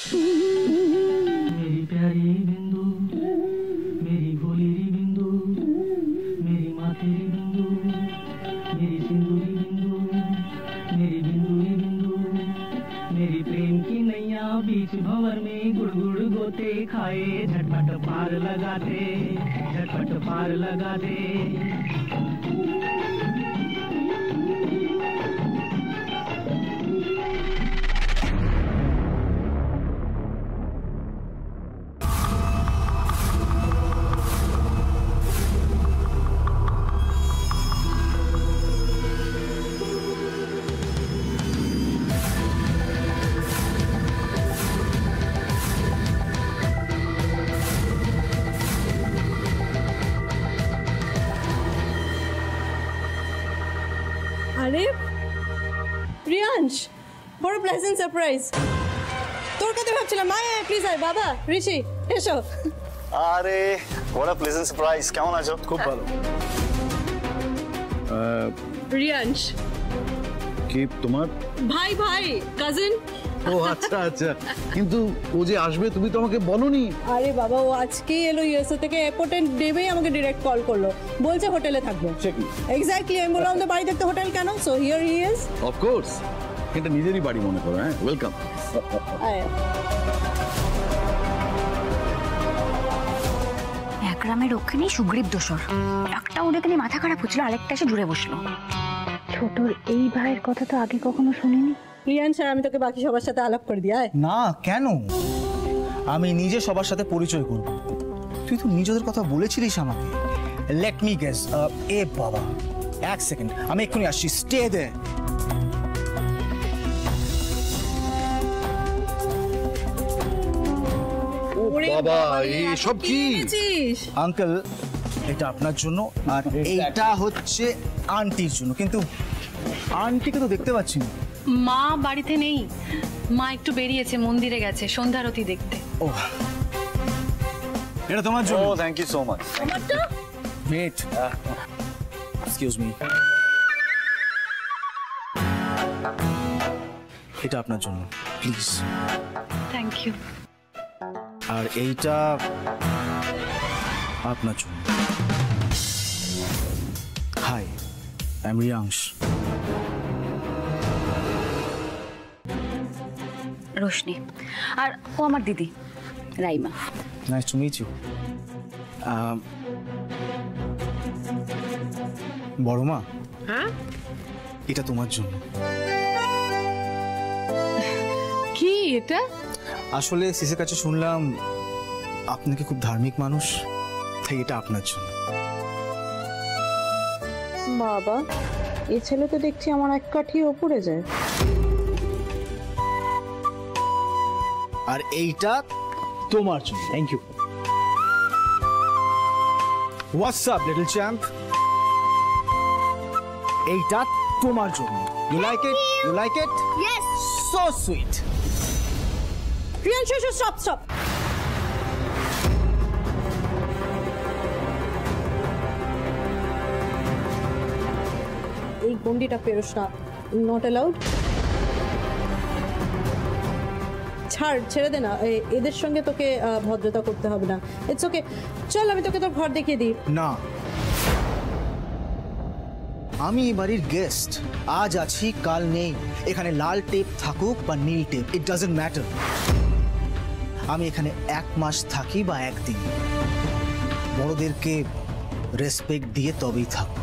मेरी प्यारी बिंदु, मेरी भोली बिंदु, मेरी मातेरी बिंदु, मेरी सिंदूरी बिंदु, मेरी बिंदुरी बिंदु, मेरी प्रेम की नैया बीच भंवर में गुड़ गुड़ गोते खाए, झटपट पार लगा दे, झटपट पार लगा दे। আরে প্রিয়াংশ, বড় প্লেজেন্ট সারপ্রাইজ। তোর কথা ভাবছিলাম। মায়া প্লিজ আয়। বাবা ঋষি এসো। আরে বড় প্লেজেন্ট সারপ্রাইজ। কেমন আছো? খুব ভালো। প্রিয়াংশ কি তোমার ভাই? ভাই কাজিন। ও আচ্ছা আচ্ছা, কিন্তু ও যে আসবে তুমি তো আমাকে বলোনি। আরে বাবা, ও আজকেই এলো ইউএসএ থেকে, এয়ারপোর্টে নেমেই আমাকে ডিরেক্ট কল করলো, বলছে হোটেলে থাকবে। এক্স্যাক্টলি, আমি বললাম তো বাড়ি দেখতে হোটেল কেন, so here he is. Of course, এটা নিজেরই বাড়ি মনে করো। হ্যাঁ, ওয়েলকাম। একরামের ওখানেই সুগ্রীব দোসর, একটা ওদেরকে নিয়ে মাথা খারাপ হচ্ছিল, আরেকটা এসে জুড়ে বসলো। ছোটর এই ভাইয়ের কথা তো আগে কখনো শুনিনি। প্রিয়াংশ, আমি তোকে বাকি সবার সাথে আলাপ করে দিই। না কেন, আমি নিজে সবার সাথে পরিচয় করব। তুই তো নিজেদের কথা বলেছিলিস আমাকে। Let me guess. এ বাবা, এক সেকেন্ড, আমি এক্ষুনি আসছি। স্টে দে। বাবা, এসব কি? আঙ্কেল, এটা আপনার জন্য, আর এইটা হচ্ছে আন্টির জন্য। কিন্তু আন্টিকে তো দেখতে পাচ্ছি না। মা বাড়িতে নেই, মা একটু বেরিয়েছে, মন্দিরে গেছে সন্ধ্যারতি দেখতে। ও, এটা তোমার জন্য। ও thank you so much. Wait, excuse me, এটা আপনার জন্য, প্লিজ। Thank you. আর এইটা আপনার জন্য। Hi, I am Riyansh. Roshni, আর ও আমার দিদি Raima. Nice to meet you. বড় মা, হ্যাঁ, এটা তোমার জন্য। কি এটা? আসলে সিসের কাছে শুনলাম আপনি কি খুব ধার্মিক মানুষ, তাই এটা আপনার জন্য। বাবা, এই ছেলে তো দেখছি আমার এক কাঠি ওপরে যায়। আর এইটা তোমার জন্য। Thank you. What's up little champ? এইটা তোমার জন্য। You like it? You like it? Yes. So sweet. Priyansh, stop stop. এই গন্ডিটা পেরোস না, নট অ্যালাউড। ছাড়, ছেড়ে দে না, এদের সঙ্গে তোকে ভদ্রতা করতে হবে না। ইটস ওকে, চল আমি তোকে তোর ঘর দেখিয়ে দিই। না, আমি এই বাড়ির গেস্ট। আজ আছি, কাল নেই। এখানে লাল টেপ থাকুক বা নীল টেপ, ইট ডাজন্ট ম্যাটার। আমি এখানে 1 মাস থাকি বা 1 দিন, বড়দেরকে রেসপেক্ট দিয়ে তবেই থাকবো।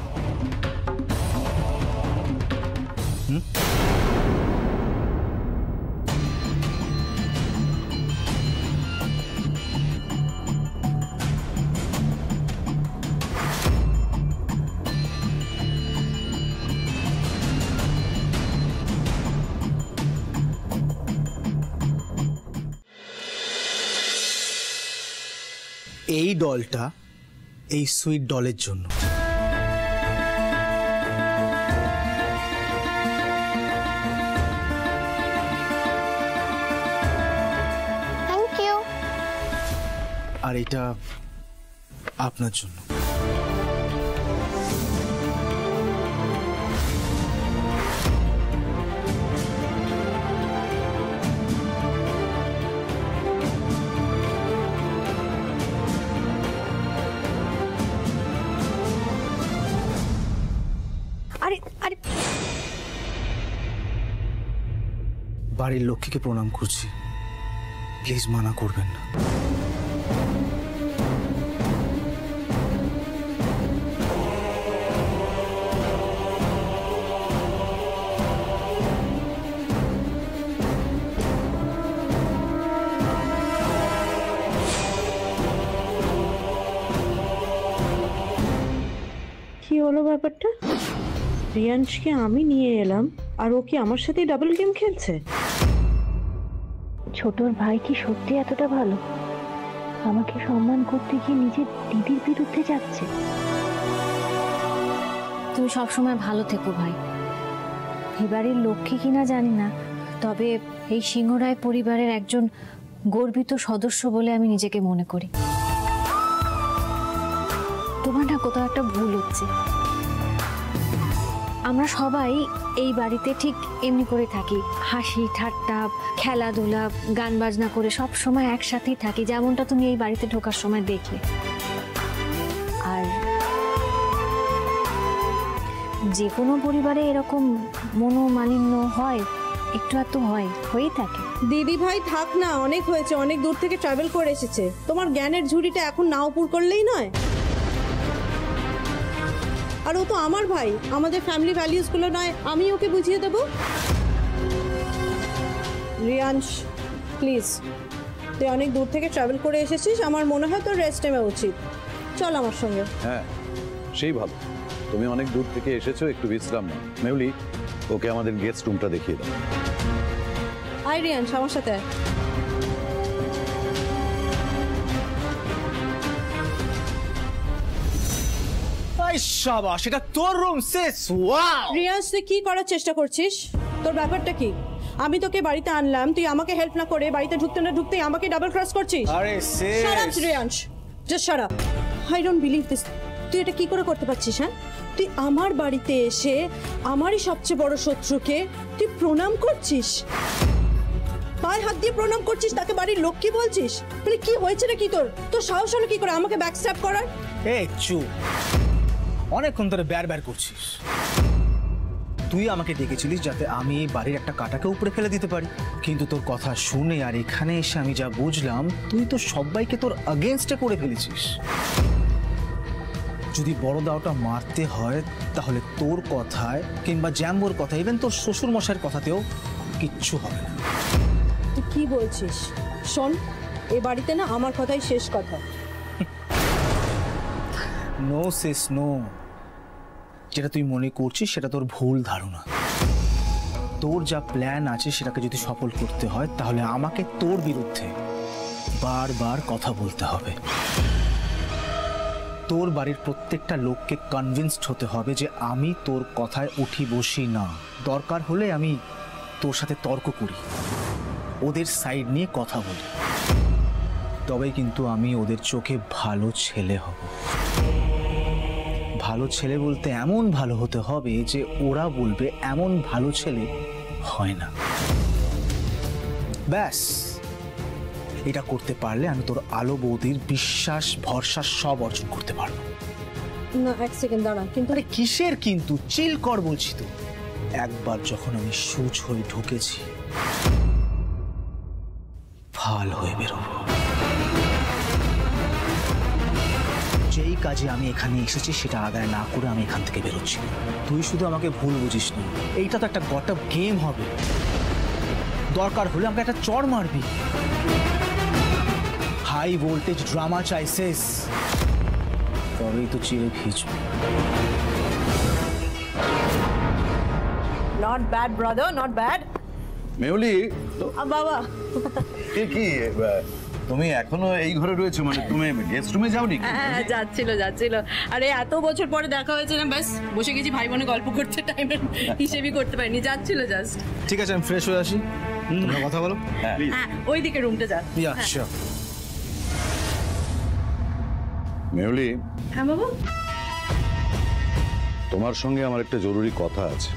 এই ডলটা এই সুইট ডলের জন্য। Thank you. আর এটা আপনার জন্য। বাড়ির লক্ষ্মীকে প্রণাম করছি, প্লিজ মানা করবেন না। কি হলো ব্যাপারটা? রিয়াংশকে আমি নিয়ে এলাম আর ও কি আমার সাথে ডাবল গেম খেলছে? ছোটর ভাই কি সত্যি এতটা ভালো? আমাকে সম্মান করতে গিয়ে নিজের দিদির বিরুদ্ধে যাচ্ছে। তুমি সবসময় ভালো থেকো ভাই। এবারের লক্ষ্মী কিনা জানি না, তবে এই সিংহরায় পরিবারের একজন গর্বিত সদস্য বলে আমি নিজেকে মনে করি। তোমার না কোথাও একটা ভুল হচ্ছে। আমরা সবাই এই বাড়িতে ঠিক এমনি করে থাকি, হাসি ঠাট্টা খেলাধুলা গান বাজনা করে সব সময় একসাথেই থাকি, যেমনটা তুমি এই বাড়িতে ঢোকার সময় দেখলে। আর যে কোনো পরিবারে এরকম মনোমালিন্য হয়, একটু একটু হয়েই থাকে। দিদি ভাই থাক না, অনেক হয়েছে, অনেক দূর থেকে ট্রাভেল করে এসেছে। তোমার জ্ঞানের ঝুড়িটা এখন না উপর করলেই নয়। আর ও তো আমার ভাই, আমাদের ফ্যামিলি ভ্যালিউসগুলো নয় আমি ওকে বুঝিয়ে দেব। রিয়াংশ প্লিজ, তুই অনেক দূর থেকে ট্রাভেল করে এসেছিস, আমার মনে হয় তোর রেস্ট নেওয়া উচিত। চল আমার সঙ্গে। হ্যাঁ সেই ভালো, তুমি অনেক দূর থেকে এসেছো, একটু বিশ্রাম নাও। মেহুলি, ওকে আমাদের গেস্ট রুমটা দেখিয়ে দাও। আয় রিয়াংশ আমার সাথে। শাবাশ, এটা তোর রুম সিস। ওয়াও! রিয়াংশ তুই কি করার চেষ্টা করছিস? তোর ব্যাপারটা কি? আমি তোকে বাড়িতে আনলাম, তুই আমাকে হেল্প না করে বাড়িতে ঢুকতে না ঢুকতেই আমাকে ডাবল ক্রস করছিস। আরে sis, shut up Riyansh, just shut up. I don't believe this. তুই এটা কি করে করতে পারছিস? হ্যাঁ, তুই আমার বাড়িতে এসে আমারই সবচেয়ে বড় শত্রুকে তুই প্রণাম করছিস, পায়ে হাত দিয়ে প্রণাম করছিস, তাকে বাড়ির লক্ষ্মী বলছিস। মানে কি হয়েছে রে? কি তোর তোর সাহস হলো কি করে আমাকে ব্যাকস্ট্যাপ করার? এই চুপ, অনেকক্ষণ ধরে ব্যার করছিস। তুই আমাকে ডেকেছিলিস যাতে আমি এই বাড়ির একটা কাটাকে উপরে ফেলে দিতে পারি, কিন্তু তোর কথা শুনে আর এখানে এসে আমি যা বুঝলাম, তুই তো সবাইকে তোর আগেনস্টে করে ফেলেছিস। যদি বড় দাওটা মারতে হয় তাহলে তোর কথায় কিংবা জ্যাম্বোর কথা, ইভেন তোর শ্বশুর মশাইয়ের কথাতেও কিচ্ছু হবে না। তুই কি বলছিস? শোন, এ বাড়িতে না আমার কথাই শেষ কথা। নো সিস নো, যেটা তুই মনে করছিস সেটা তোর ভুল ধারণা। তোর যা প্ল্যান আছে সেটাকে যদি সফল করতে হয় তাহলে আমাকে তোর বিরুদ্ধে বারবার কথা বলতে হবে। তোর বাড়ির প্রত্যেকটা লোককে কনভিন্সড হতে হবে যে আমি তোর কথায় উঠি বসি না। দরকার হলে আমি তোর সাথে তর্ক করি, ওদের সাইড নিয়ে কথা বলি, তবেই কিন্তু আমি ওদের চোখে ভালো ছেলে হব। ভালো ছেলে বলতে এমন ভালো হতে হবে যে ওরা বলবে এমন ভালো ছেলে হয় না। ব্যাস, এটা করতে পারলে আমি তোর আলো বৌদির বিশ্বাস ভরসা সব অর্জন করতে পারবো। না এক সেকেন্ড দাঁড়া, কিন্তু আরে কিসের কিন্তু, চিল কর বলছি তো। একবার যখন আমি সুচ হয়ে ঢুকেছি, ফাল হয়ে বেরোবো। যেই কাজে আমি এখানে এসেছি সেটা আদায় না করে আমি এখান থেকে বেরোচ্ছি। তুই শুধু আমাকে ভুল বুঝিস না, এইটা তো একটা গট আপ গেম হবে। দরকার হলে আমাকে একটা চড় মারবি। হাই ভোল্টেজ ড্রামা চাইছিস, তবেই তো চিড়ে ভিজবে। Not bad brother, not bad. Mehuli, বাবা কি তুমি এখনো এই ঘরে রয়েছো? মানে তুমি গেস্ট রুমে যাওনি? হ্যাঁ যাচ্ছিল। আরে এত বছর পরে দেখা হয়েছে না, ব্যাস বসে গেছি ভাই বোনে গল্প করতে, টাইমের হিসেবই করতে পারিনি, যাচ্ছিল জাস্ট। ঠিক আছে, আমি ফ্রেশ হয়ে আসি, তোমরা কথা বলো। হ্যাঁ ওইদিকে রুমটা যা। আচ্ছা মেহুলি, হ্যাঁ বাবু। তোমার সঙ্গে আমার একটা জরুরি কথা আছে।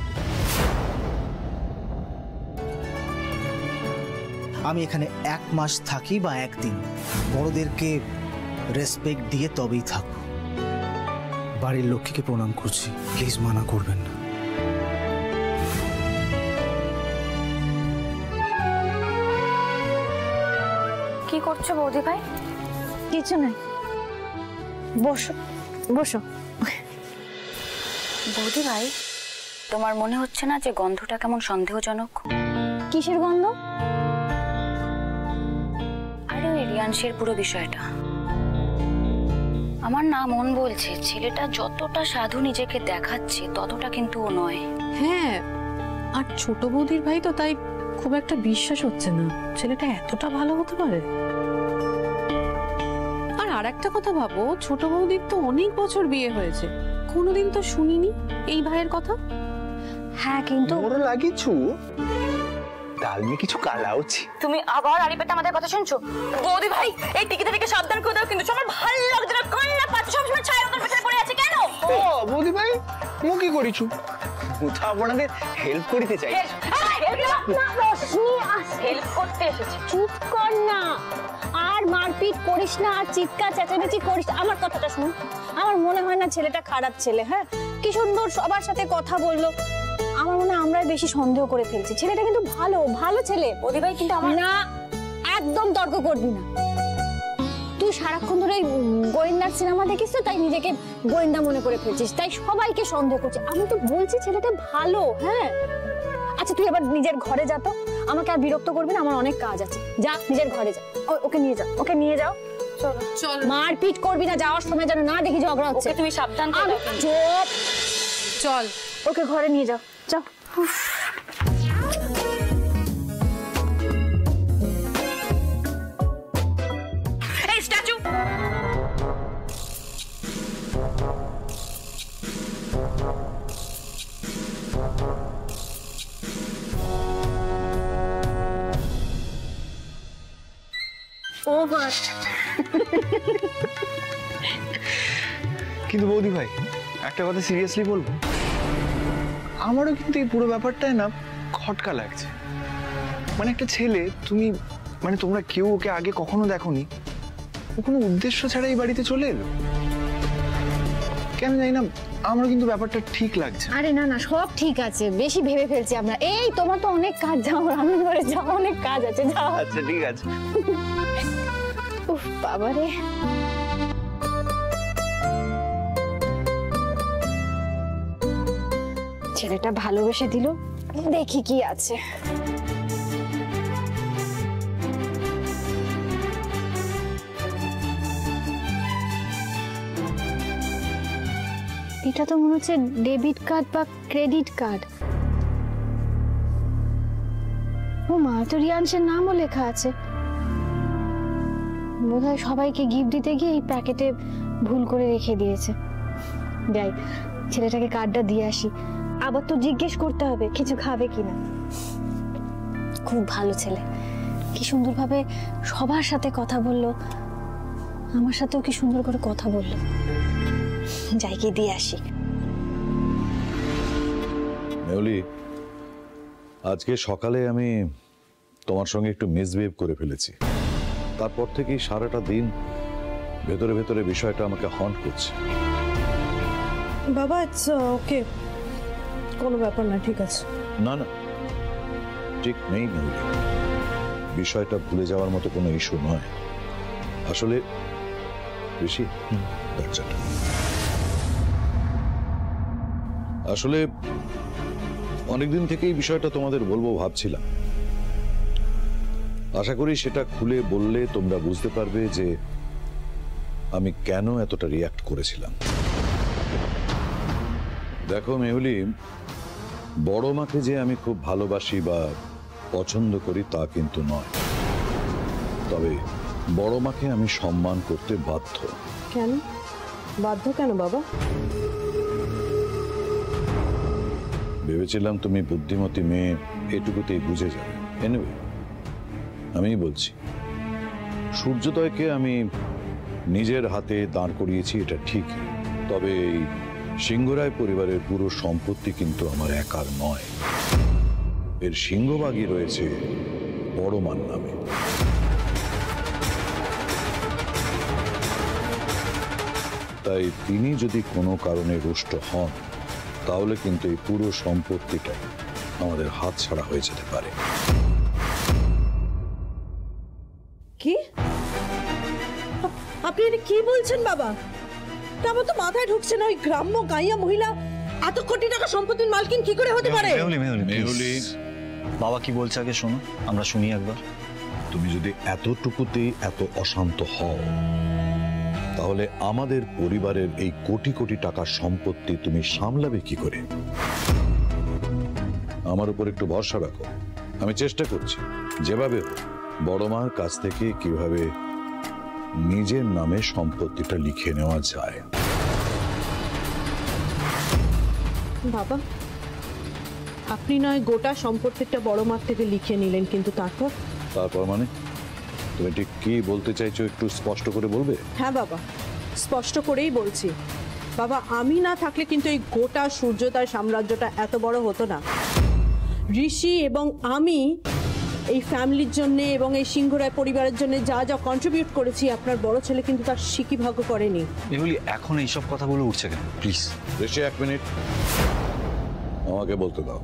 আমি এখানে 1 মাস থাকি বা 1 দিন, বড়দেরকে রেসপেক্ট দিয়ে তবেই থাকবো। বাড়ির লক্ষ্মীকে প্রণাম করছি, প্লিজ মানা করবেন না। কি করছো বৌদি ভাই? কিছু নাই, বসো বসো। বৌদি ভাই, তোমার মনে হচ্ছে না যে গন্ধটা কেমন সন্দেহজনক? কিসের গন্ধ? আরে ওই রিয়াংশের পুরো বিষয়টা। আমার না মন বলছে ছেলেটা যতটা সাধু নিজেকে দেখাচ্ছে ততটা কিন্তু ও নয়। হ্যাঁ, আর ছোট বৌদির ভাই তো তাই খুব একটা বিশ্বাস হচ্ছে না ছেলেটা এতটা ভালো হতে পারে। আর একটা কথা ভাবো, ছোট বৌদির তো অনেক বছর বিয়ে হয়েছে, কোনোদিন তো শুনিনি এই ভাইয়ের কথা। হ্যাঁ কিন্তু ওর লাগিছু ডাল মে কিছু কালা আছে। তুমি আবার আড়ি পেতে আমাদের কথা শুনছো? বৌদি ভাই, এই টিকিটা থেকে সাবধান করে দাও কিন্তু। আমার ভালো লাগছে না, কান্না পাচ্ছে, সবসময় ছায়া ওদের পেছনে পড়ে আছে কেন? ও বৌদি ভাই, মু কি করিছু? মু তো আপনাদের হেল্প করিতে চাই। হেল্প করতে এসেছি। চুপ কর না, আর মারপিট করিস না, আর চিৎকার চেঁচামেচি করিস। আমার কথাটা শুন, আমার মনে হয় না ছেলেটা খারাপ ছেলে। হ্যাঁ, কি সুন্দর সবার সাথে কথা বললো। আমার মনে হয় আমরাই বেশি সন্দেহ করে ফেলছি। ছেলেটা কিন্তু ভালো ভালো ছেলে। বৌদি ভাই কিন্তু আমার না, একদম তর্ক করবি না। তুই সারাক্ষণ ধরে গোয়েন্দার সিনেমা দেখিস তো, তাই নিজেকে গোয়েন্দা মনে করে ফেলছিস, তাই সবাইকে সন্দেহ করছিস। আমি তো বলছি ছেলেটা ভালো। হ্যাঁ, আচ্ছা তুই এবার নিজের ঘরে যা তো, আমাকে আর বিরক্ত করবি না, আমার অনেক কাজ আছে। যা নিজের ঘরে যা, ওকে নিয়ে যাও, ওকে নিয়ে যাও। চলো চল, মারপিট করবি না, যাওয়ার সময় যেন না দেখি ঝগড়া হচ্ছে। তুমি সাবধান করে চুপ, চল ওকে ঘরে নিয়ে যাও, যাও। এই স্ট্যাচু, ওভার। কিন্তু বৌদি ভাই, একটা কথা সিরিয়াসলি বলবো, আমারও কিন্তু এই পুরো ব্যাপারটায় না খটকা লাগছে। মানে একটা ছেলে, তুমি মানে তোমরা কেউ ওকে আগে কখনো দেখোনি, ও কোনো উদ্দেশ্য ছাড়া এই বাড়িতে চলে এলো। কেন জানি না, আমারও কিন্তু ব্যাপারটা ঠিক লাগছে। আরে না না, সব ঠিক আছে, বেশি ভেবে ফেলছি আমরা। এই তোমার তো অনেক কাজ, যাও আমি ঘরে যাও, অনেক কাজ আছে, যাও। আচ্ছা ঠিক আছে। উফ বাবারে, ছেলেটা ভালোবেসে দিল, দেখি কি আছে। এটা তো মনে হচ্ছে ডেবিট কার্ড বা ক্রেডিট কার্ড। ও মা, তো রিয়াংশের নামও লেখা আছে। বোধহয় সবাইকে গিফট দিতে গিয়ে এই প্যাকেটে ভুল করে রেখে দিয়েছে। যাই, ছেলেটাকে কার্ডটা দিয়ে আসি। আবার তো জিজ্ঞেস করতে হবে কিছু খাবে কিনা। খুব ভালো ছেলে, কি সুন্দরভাবে সবার সাথে কথা বললো, আমার সাথেও কি সুন্দর করে কথা বললো। যাই, গিয়ে দিয়ে আসি। মেহুলি, আজকে সকালে আমি তোমার সঙ্গে একটু মিসবিহেভ করে ফেলেছি। তারপর থেকেই সারাটা দিন ভেতরে ভেতরে বিষয়টা আমাকে হন্ট করছে। বাবা, ইটস ওকে, কোনো ব্যাপার না, ঠিক আছে। না না, ঠিক নেই মেহুলি, বিষয়টা ভুলে যাওয়ার মতো কোনো ইস্যু নয়। আসলে ঋষি, দরজাটা আসলে অনেকদিন থেকেই বিষয়টা তোমাদের বলবো ভাবছিলাম। আশা করি সেটা খুলে বললে তোমরা বুঝতে পারবে যে আমি কেন এতটা রিয়াক্ট করেছিলাম। দেখো মেহুলি, বড় মাকে যে আমি খুব ভালোবাসি বা পছন্দ করি তা কিন্তু নয়, তবে বড় মাকে আমি সম্মান করতে বাধ্য। কেন বাধ্য কেন বাবা? ভেবেছিলাম তুমি বুদ্ধিমতী মেয়ে, এটুকুতেই বুঝে যাবে। এনিওয়ে, আমিই বলছি, সূর্যোদয়কে আমি নিজের হাতে দাঁড় করিয়েছি, এটা ঠিক। তবে এই সিংহরায় পরিবারের পুরো সম্পত্তি কিন্তু আমার একার নয়। এর সিংহভাগই রয়েছে বড় মার নামে। তাই তিনি যদি কোনো কারণে রুষ্ট হন, তাহলে কিন্তু এই পুরো সম্পত্তিটা আমাদের হাতছাড়া হয়ে যেতে পারে। কি আপনি এটা কি বলছেন বাবা? আমার তো মাথায় ঢুকছে না, ওই গ্রাম্য গাইয়া মহিলা এত কোটি টাকা সম্পত্তির মালকিন কি করে হতে পারে? মেহুলি, বাবা কি বলছে আগে শোনো, আমরা শুনি একবার। তুমি যদি এতটুকুতেই এত অশান্ত হও, তাহলে আমাদের পরিবারের এই কোটি কোটি টাকার সম্পত্তি তুমি সামলাবে কি করে? আমার উপর একটু ভরসা রাখো, আমি চেষ্টা করছি যেভাবে হোক বড় মার কাছ থেকে কিভাবে নিজের নামে সম্পত্তিটা লিখে নেওয়া যায়। বাবা, আপনি নয় গোটা সম্পত্তিটা বড় মার থেকে লিখে নিলেন, কিন্তু তারপর মানে তুমি ঠিক কি বলতে চাইছো একটু স্পষ্ট করে বলবে? হ্যাঁ বাবা, স্পষ্ট করেই বলছি। বাবা, আমি না থাকলে কিন্তু এই গোটা সূর্যোদয় সাম্রাজ্যটা এত বড় হতো না। ঋষি এবং আমি এই ফ্যামিলির জন্য এবং এই সিংহরায় পরিবারের জন্য যা যা কন্ট্রিবিউট করেছি, আপনার বড় ছেলে কিন্তু তার সিকি ভাগ্য করেনি। মেহুলি, এখন এইসব কথাগুলো উঠছে কেন? প্লিজ ঋষি, এক মিনিট আমাকে বলতে দাও।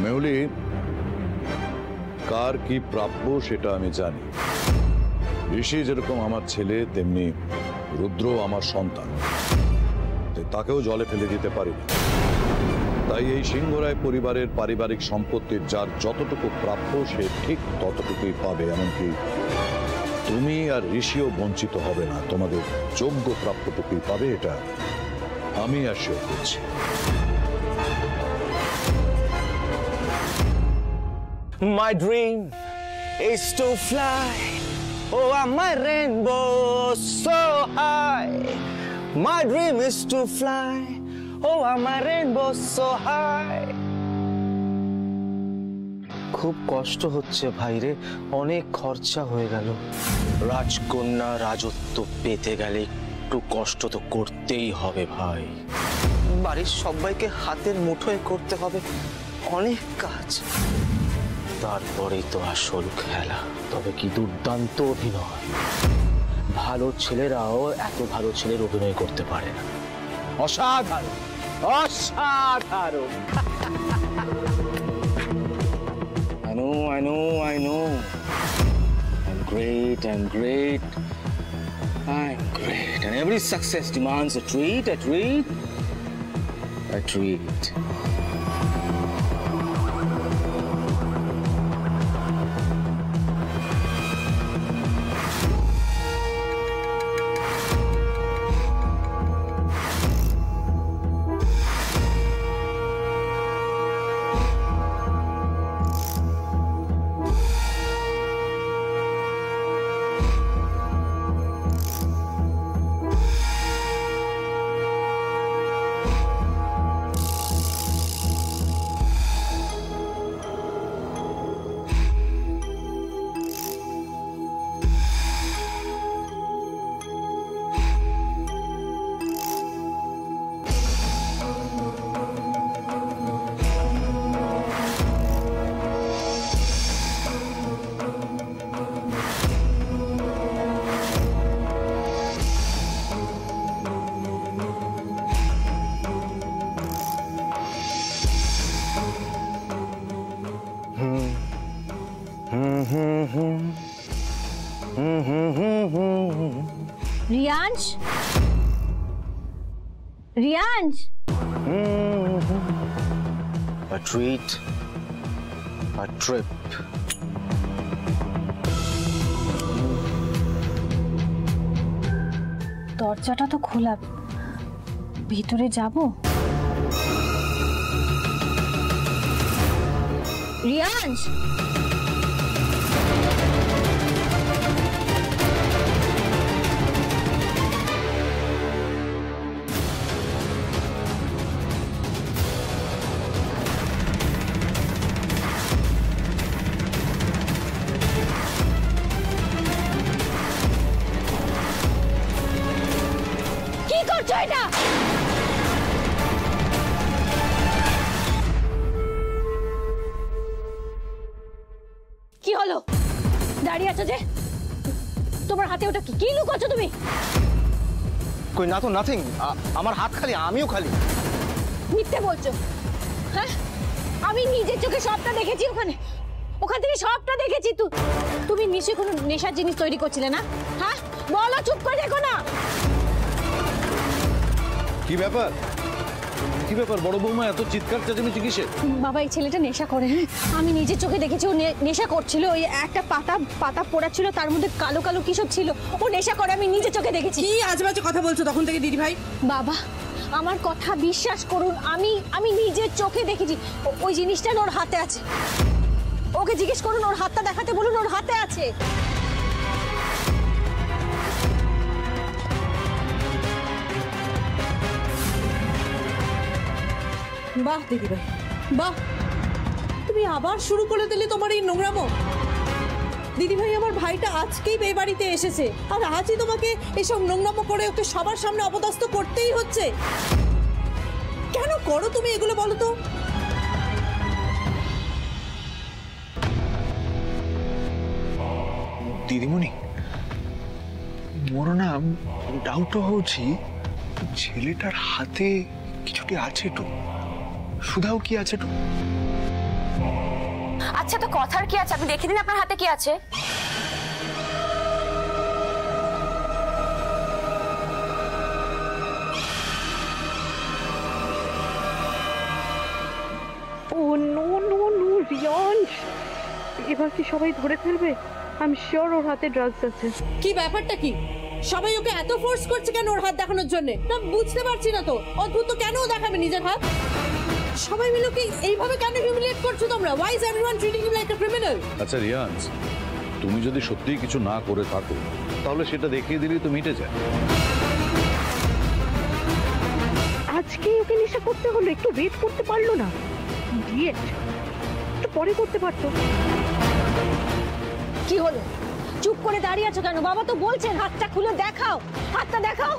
মেহুলি, কার কি প্রাপ্য সেটা আমি জানি। ঋষি যেরকম আমার ছেলে, তেমনি রুদ্র আমার সন্তান, তাকেও জলে ফেলে দিতে পারি না। তাই এই সিংহরায় পরিবারের পারিবারিক সম্পত্তির যার যতটুকু প্রাপ্য সে ঠিক ততটুকুই পাবে। এমনকি তুমি আর ঋষিও বঞ্চিত হবে না, তোমাদের যোগ্য প্রাপ্যটুকুই পাবে, এটা আমি আশা করছি। My dream is to fly over my rainbow so high. My dream is to fly over my rainbow so high. খুব কষ্ট হচ্ছে ভাইরে, অনেক খরচা হয়ে গেল। রাজকন্যা রাজত্ব পেতে গেলে একটু কষ্ট তো করতেই হবে ভাই। বাড়ির সবাইকে হাতের মুঠোয় করতে হবে অনেক কাজ, তারপরেই তো আসল খেলা। তবে কি দুর্দান্ত অভিনয়! ভালো ছেলেরাও এত ভালো ছেলের অভিনয় করতে পারে না। অসাধারণ, অসাধারণ। I know. I'm great. I'm great. And every success demands a treat. রিয়াংশ, A treat, a trip. দরজাটা তো খোলা, ভিতরে যাব? রিয়াংশ, কি করছো এটা? কি হলো? দাঁড়িয়ে আছো যে? তোমার হাতে ওটা কি লুকোছো তুমি? কই না তো, নাথিং। আমার হাত খালি, আমিও খালি। মিথ্যে বলছো। হ্যাঁ, আমি নিজের চোখে সবটা দেখেছি ওখানে। ওখান থেকে সবটা দেখেছি। তুমি নিশ্চয়ই কোনো নেশার জিনিস তৈরি করছিলে না? হ্যাঁ বলো, চুপ করে দেখো না। কি ব্যাপার, কি ব্যাপার বড় বৌমা, এত চিৎকার চেঁচামেচি কিসের? বাবা এই ছেলেটা নেশা করে, হ্যাঁ আমি নিজের চোখে দেখেছি। ও নেশা করছিল, ওই একটা পাতা পড়া ছিল, তার মধ্যে কালো কালো কিসব ছিল, ও নেশা করে, আমি নিজের চোখে দেখেছি। কি আজেবাজে কথা বলছো তখন থেকে দিদি ভাই? বাবা আমার কথা বিশ্বাস করুন, আমি নিজের চোখে দেখেছি। ওই জিনিসটা ওর হাতে আছে, ওকে জিজ্ঞেস করুন, ওর হাতটা দেখাতে বলুন, ওর হাতে আছে। বাহ দিদি ভাই বাহ, তুমি আবার শুরু করে দিলে তোমার এই নোংরামো। দিদি ভাই আমার ভাইটা আজকেই এই বাড়িতে এসেছে, আর আজই তোমাকে এসব নোংরামো করে ওকে সবার সামনে অপদস্থ করতেই হচ্ছে। কেন করো তুমি এগুলো বলো তো? দিদিমণি ମୋର ନା ଡାଉଟ ହଉଛି ছেলেটার হাতে কিছুটি আছে তো, সুধাও কি আছে তো? আচ্ছা তো কথার কি আছে, আপনি দেখে দিন আপনার হাতে কি আছে। ও নো নো নো রিয়ান্স, এবার কি সবাই ধরে ফেলবে? আমি শিওর ওর হাতে ড্রাগস আছে। কি ব্যাপারটা কি? সবাই ওকে এত ফোর্স করছে কেন ওর হাত দেখানোর জন্য? না বুঝতে পারছি না তো, অদ্ভুত তো কেন ও দেখাবে নিজের হাত? সবাই মিলে ওকে এইভাবে কেন হিউমিলিয়েট করছো তোমরা? Why is everyone treating him like a criminal? আচ্ছা রিয়ান্স, তুমি যদি সত্যিই কিছু না করে থাকো তাহলে সেটা দেখিয়ে দিলেই তো মিটে যায়। আজকে ওকে নেশা করতে হলো, একটু ওয়েট করতে পারলো না? ডিয়েট একটু পরে করতে পারতো। কি হলো, চুপ করে দাঁড়িয়ে আছো কেন? বাবা তো বলছেন হাতটা খুলে দেখাও, হাতটা দেখাও।